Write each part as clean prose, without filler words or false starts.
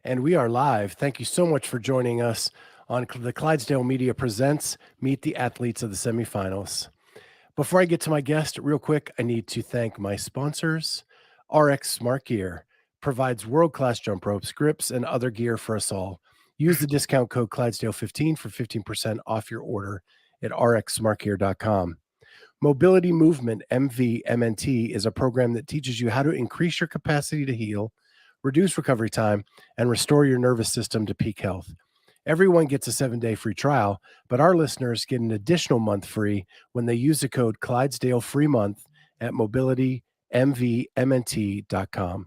And we are live. Thank you so much for joining us on the Clydesdale Media Presents Meet the Athletes of the Semifinals. Before I get to my guest, real quick, I need to thank my sponsors. RX Smart Gear provides world-class jump ropes, grips, and other gear for us all. Use the discount code Clydesdale15 for 15% off your order at rxsmartgear.com. Mobility Movement MVMNT is a program that teaches you how to increase your capacity to heal, reduce recovery time, and restore your nervous system to peak health. Everyone gets a 7-day free trial, but our listeners get an additional month free when they use the code Clydesdale free month at mobilitymvmnt.com.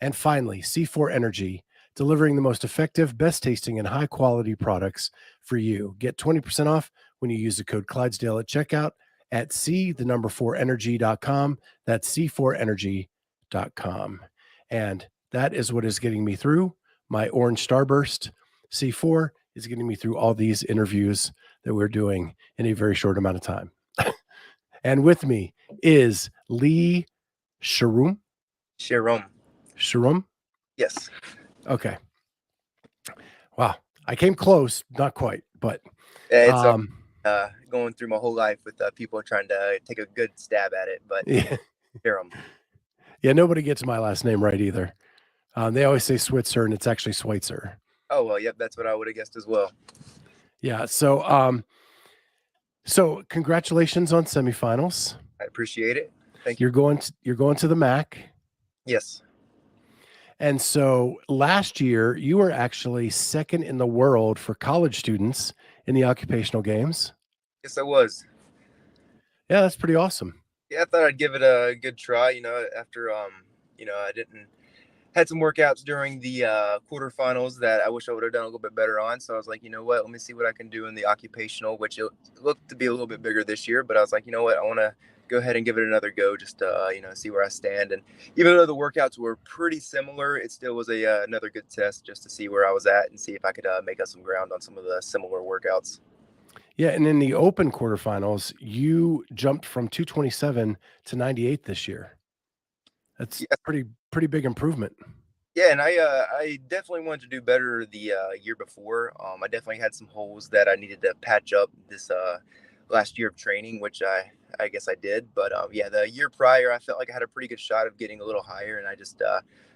And finally, C4 Energy, delivering the most effective, best tasting, and high quality products for you. Get 20% off when you use the code Clydesdale at checkout at c4energy.com. That's c4energy.com. And that is what is getting me through my orange starburst. C4 is getting me through all these interviews that we're doing in a very short amount of time. And with me is Lee Sharum. Sharum. Sharum? Yes. Okay. Wow. I came close, not quite, but It's going through my whole life with people trying to take a good stab at it, but yeah. Sharum. Yeah, nobody gets my last name right either. They always say Switzer, and it's actually Schweitzer. Oh, well, yep, that's what I would have guessed as well. Yeah, so congratulations on semifinals. I appreciate it. Thank you. You're going to the MACC. Yes. And so last year, you were actually second in the world for college students in the Occupational Games. Yes, I was. Yeah, that's pretty awesome. Yeah, I thought I'd give it a good try, after, I had some workouts during the quarterfinals that I wish I would have done a little bit better on. So I was like, you know what, let me see what I can do in the occupational, which it looked to be a little bit bigger this year. But I was like, you know what, I want to go ahead and give it another go just to, see where I stand. And even though the workouts were pretty similar, it still was another good test just to see where I was at and see if I could make up some ground on some of the similar workouts. Yeah, and in the open quarterfinals, you jumped from 227 to 98 this year. That's pretty big improvement. Yeah, and I definitely wanted to do better the year before. I definitely had some holes that I needed to patch up this last year of training, which I guess I did. But yeah, the year prior, I felt like I had a pretty good shot of getting a little higher, and I just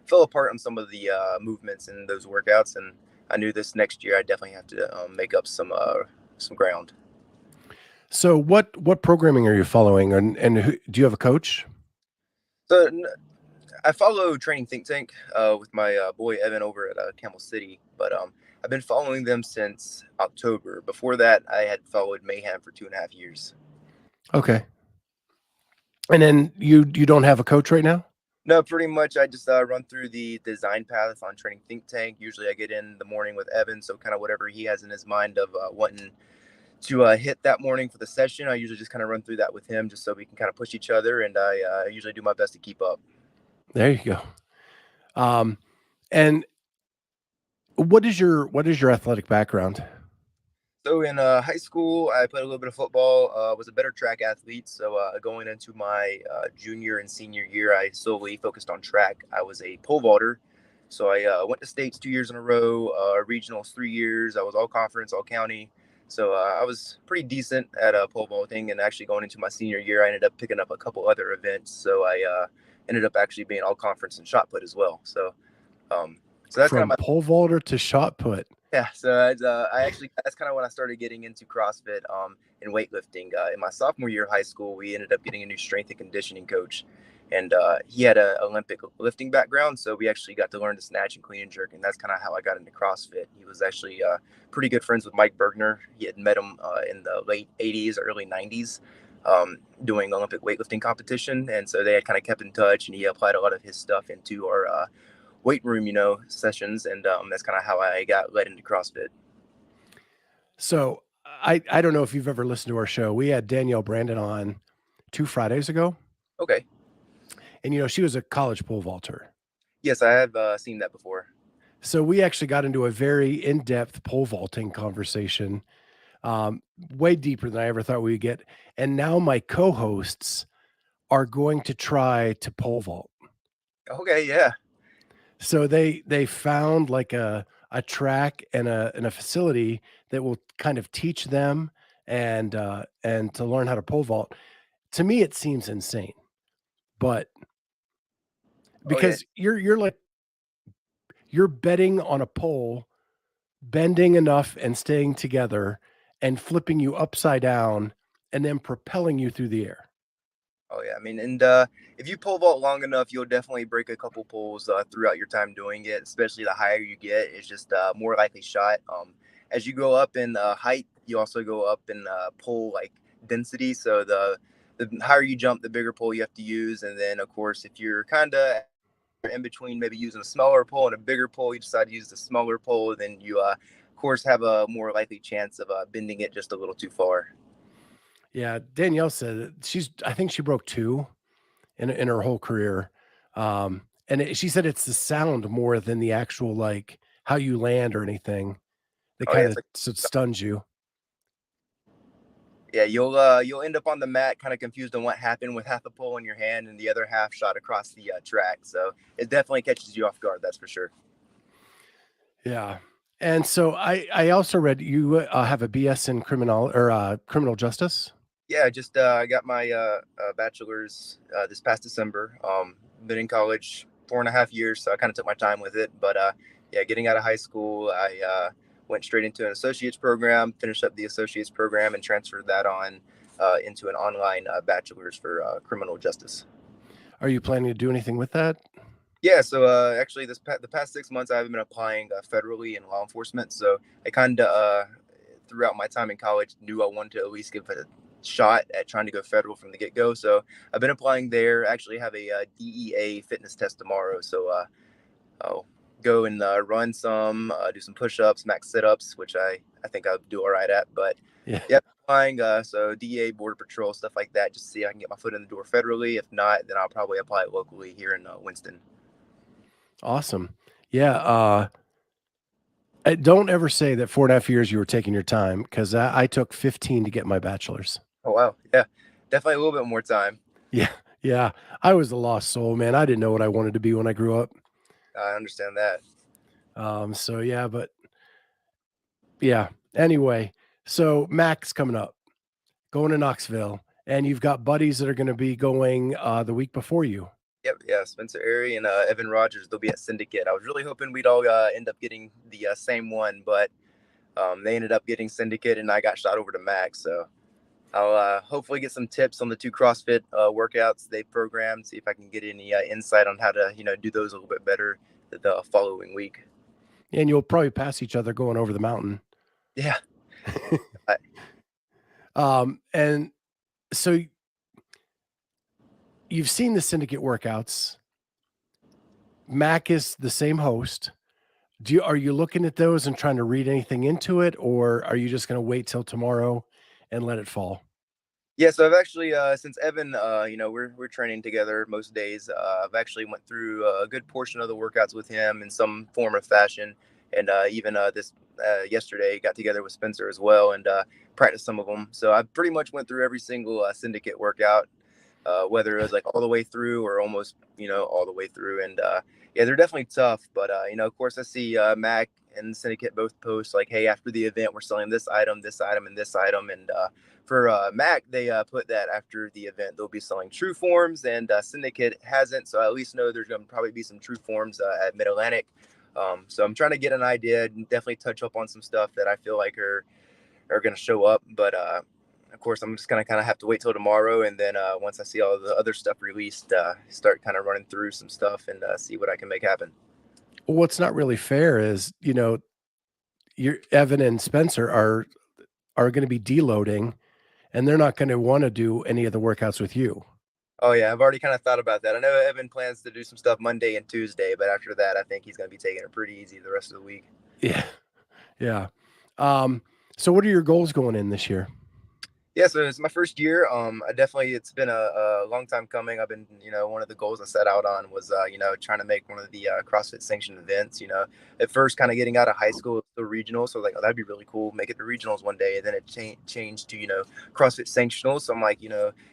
fell apart on some of the movements in those workouts. And I knew this next year I definitely have to make up some ground. So what programming are you following, and do you have a coach? So I follow Training Think Tank with my boy Evan over at Camel City, but I've been following them since October. Before that, I had followed Mayhem for 2.5 years. Okay. And then you don't have a coach right now? No, pretty much I just run through the design path on Training Think Tank. Usually I get in the morning with Evan, so kind of whatever he has in his mind of wanting to hit that morning for the session, I usually just kind of run through that with him just so we can kind of push each other, and I usually do my best to keep up. There you go. And what is your athletic background? So in high school, I played a little bit of football. Was a better track athlete. So going into my junior and senior year, I solely focused on track. I was a pole vaulter. So I went to states 2 years in a row, regionals 3 years. I was all conference, all county. So I was pretty decent at pole vaulting. And actually going into my senior year, I ended up picking up a couple other events. So I ended up actually being all conference and shot put as well. So that's from kind of my pole vaulter to shot put. Yeah, so that's kind of when I started getting into CrossFit and weightlifting. In my sophomore year of high school, we ended up getting a new strength and conditioning coach, and he had an Olympic lifting background, so we actually got to learn to snatch and clean and jerk, and that's kind of how I got into CrossFit. He was actually pretty good friends with Mike Bergner. He had met him in the late '80s, early '90s. Doing Olympic weightlifting competition, and so they had kind of kept in touch, and he applied a lot of his stuff into our weight room, sessions, and that's kind of how I got led into CrossFit. So I don't know if you've ever listened to our show. We had Danielle Brandon on 2 Fridays ago. Okay. And she was a college pole vaulter. Yes, I have seen that before. So we actually got into a very in-depth pole vaulting conversation, way deeper than I ever thought we would get. And now my co-hosts are going to try to pole vault. Okay, yeah. So they found like a track and a facility that will kind of teach them and to learn how to pole vault. To me, it seems insane, but Oh yeah, because you're like you're betting on a pole bending enough and staying together and flipping you upside down and then propelling you through the air. oh yeah. I mean, and if you pole vault long enough, you'll definitely break a couple poles throughout your time doing it. Especially the higher you get, it's just more likely shot. As you go up in height, you also go up in pole like density. So the higher you jump, the bigger pole you have to use. And then of course, if you're kind of in between, maybe using a smaller pole and a bigger pole, you decide to use the smaller pole, then you of course have a more likely chance of bending it just a little too far. Yeah, Danielle said that I think she broke 2 in her whole career. She said it's the sound more than the actual, like, how you land or anything that Oh yeah, kinda it's like stuns you. yeah, you'll end up on the mat kind of confused on what happened with half the pole in your hand and the other half shot across the track. So it definitely catches you off guard, that's for sure. Yeah. And so I also read you, have a BS in criminal justice? Yeah, just I got my bachelor's this past December. Been in college 4.5 years, so I kind of took my time with it. But yeah, getting out of high school, I went straight into an associate's program, finished up the associate's program, and transferred that on into an online bachelor's for criminal justice. Are you planning to do anything with that? Yeah, so actually, the past 6 months, I've been applying federally in law enforcement. So I kind of throughout my time in college knew I wanted to at least give it a shot at trying to go federal from the get go. So I've been applying there. I actually have a DEA fitness test tomorrow. So I'll go and run some, do some push ups, max sit ups, which I think I'll do all right at. But Yeah. yeah, applying so DEA, Border Patrol, stuff like that, just to see if I can get my foot in the door federally. If not, then I'll probably apply locally here in Winston. Awesome. Yeah, don't ever say that 4.5 years you were taking your time 'cause I took 15 to get my bachelor's. Oh wow, yeah, definitely a little bit more time. Yeah, yeah. I was a lost soul, man. I didn't know what I wanted to be when I grew up. I understand that. So yeah, but yeah. Anyway, so Mac's coming up, going to Knoxville, and you've got buddies that are gonna be going, the week before you. Yep, yeah, Spencer Airy and Evan Rogers, they'll be at Syndicate. I was really hoping we'd all end up getting the same one, but they ended up getting Syndicate, and I got shot over to MACC. So I'll hopefully get some tips on the two CrossFit workouts they programmed, see if I can get any insight on how to do those a little bit better the following week. And you'll probably pass each other going over the mountain. Yeah, I, And so you've seen the syndicate workouts. Mac is the same host. Are you looking at those and trying to read anything into it, or are you just going to wait till tomorrow and let it fall? Yeah, so I've actually since Evan, we're training together most days. I've actually went through a good portion of the workouts with him in some form or fashion, and even this yesterday got together with Spencer as well and practiced some of them. So I pretty much went through every single syndicate workout, whether it was like all the way through or almost all the way through. And yeah, they're definitely tough. But of course, I see Mac and Syndicate both post like, "Hey, after the event, we're selling this item, and this item." And for Mac, they put that after the event they'll be selling True Forms, and Syndicate hasn't. So I at least know there's going to probably be some True Forms at Mid Atlantic. So I'm trying to get an idea and definitely touch up on some stuff that I feel like are going to show up. But of course, I'm just gonna kind of have to wait till tomorrow, and then once I see all the other stuff released, start kind of running through some stuff and see what I can make happen. Well, what's not really fair is, your Evan and Spencer are going to be deloading, and they're not going to want to do any of the workouts with you. Oh yeah, I've already kind of thought about that. I know Evan plans to do some stuff Monday and Tuesday, but after that, I think he's gonna be taking it pretty easy the rest of the week. Yeah, yeah. So what are your goals going in this year? Yeah, so it's my first year. I definitely it's been a long time coming. I've been, one of the goals I set out on was, trying to make one of the CrossFit sanctioned events. At first, kind of getting out of high school, the regional. So like, oh, that'd be really cool. Make it the regionals one day, and then it changed to CrossFit sanctionals. So I'm like,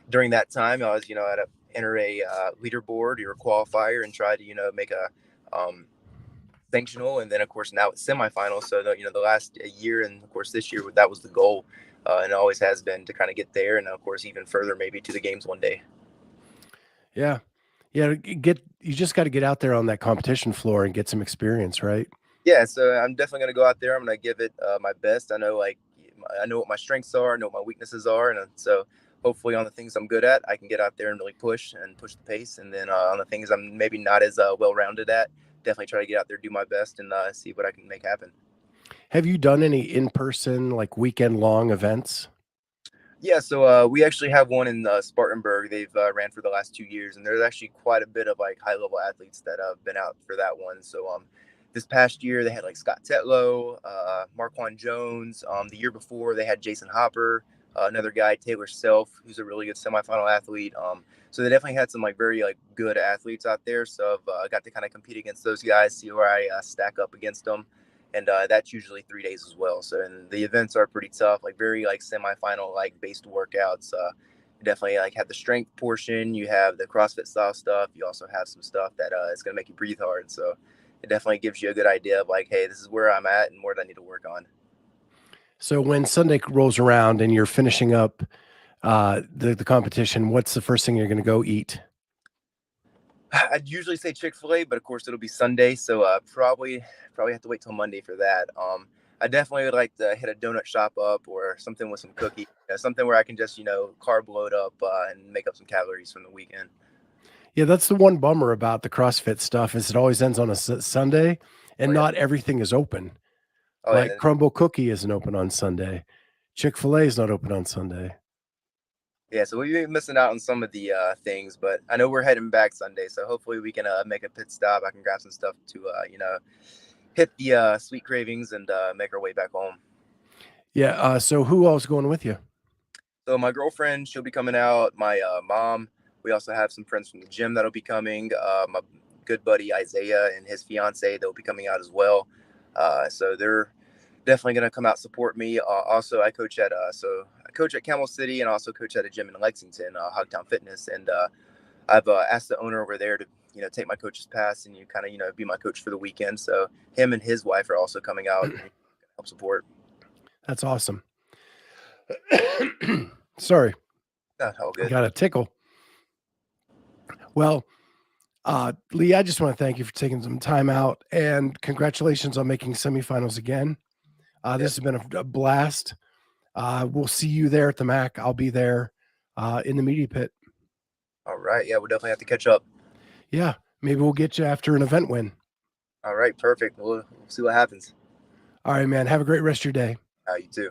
during that time, I was, I had to enter a leaderboard or a qualifier and try to, make a sanctional, and then of course now it's semifinal. So the last year, and of course this year, that was the goal, and it always has been to kind of get there, and of course even further maybe to the games one day. Yeah. Yeah, you just got to get out there on that competition floor and get some experience, right? Yeah, so I'm definitely going to go out there. I'm going to give it my best. I know what my strengths are, I know what my weaknesses are, and so hopefully on the things I'm good at, I can get out there and really push the pace. And then on the things I'm maybe not as well rounded at, definitely try to get out there, do my best, and see what I can make happen. Have you done any in-person, like weekend long events? Yeah, so we actually have one in Spartanburg. They've ran for the last 2 years, and there's actually quite a bit of like high level athletes that have been out for that one. So this past year they had like Scott Tetlow, Marquand Jones. The year before they had Jason Hopper, another guy Taylor Self, who's a really good semifinal athlete. So they definitely had some like very like good athletes out there. So I've got to kind of compete against those guys, see where I stack up against them. And that's usually 3 days as well. So, and the events are pretty tough, like very like semifinal like based workouts. You definitely like have the strength portion. You have the CrossFit style stuff. You also have some stuff that is going to make you breathe hard. So it definitely gives you a good idea of like, hey, this is where I'm at and what I need to work on. So when Sunday rolls around and you're finishing up the competition, what's the first thing you're going to go eat? I'd usually say Chick-fil-A, but of course it'll be Sunday, so probably have to wait till Monday for that. I definitely would like to hit a donut shop up or something with some cookies, something where I can just carb load up and make up some calories from the weekend. Yeah, that's the one bummer about the CrossFit stuff is it always ends on a Sunday, Oh and yeah, not everything is open. oh Like yeah, Crumble Cookie isn't open on Sunday. Chick-fil-A is not open on Sunday. yeah. So we've been missing out on some of the things, but I know we're heading back Sunday, so hopefully we can make a pit stop. I can grab some stuff to hit the sweet cravings and make our way back home. Yeah. So who else going with you? So my girlfriend, she'll be coming out. My mom. We also have some friends from the gym that'll be coming. My good buddy Isaiah and his fiance, they'll be coming out as well. So they're definitely going to come out support me. Also, I coach at Camel City and also coach at a gym in Lexington, Hogtown Fitness, and I've asked the owner over there to take my coach's pass and you kind of be my coach for the weekend. So him and his wife are also coming out and help support. That's awesome. Sorry, All I good. got a tickle. Well, Lee, I just want to thank you for taking some time out and congratulations on making semifinals again. This has been a blast. We'll see you there at the MACC. I'll be there in the media pit. All right. Yeah, we'll definitely have to catch up. Yeah, maybe we'll get you after an event win. All right. Perfect. We'll see what happens. All right, man. Have a great rest of your day. You too.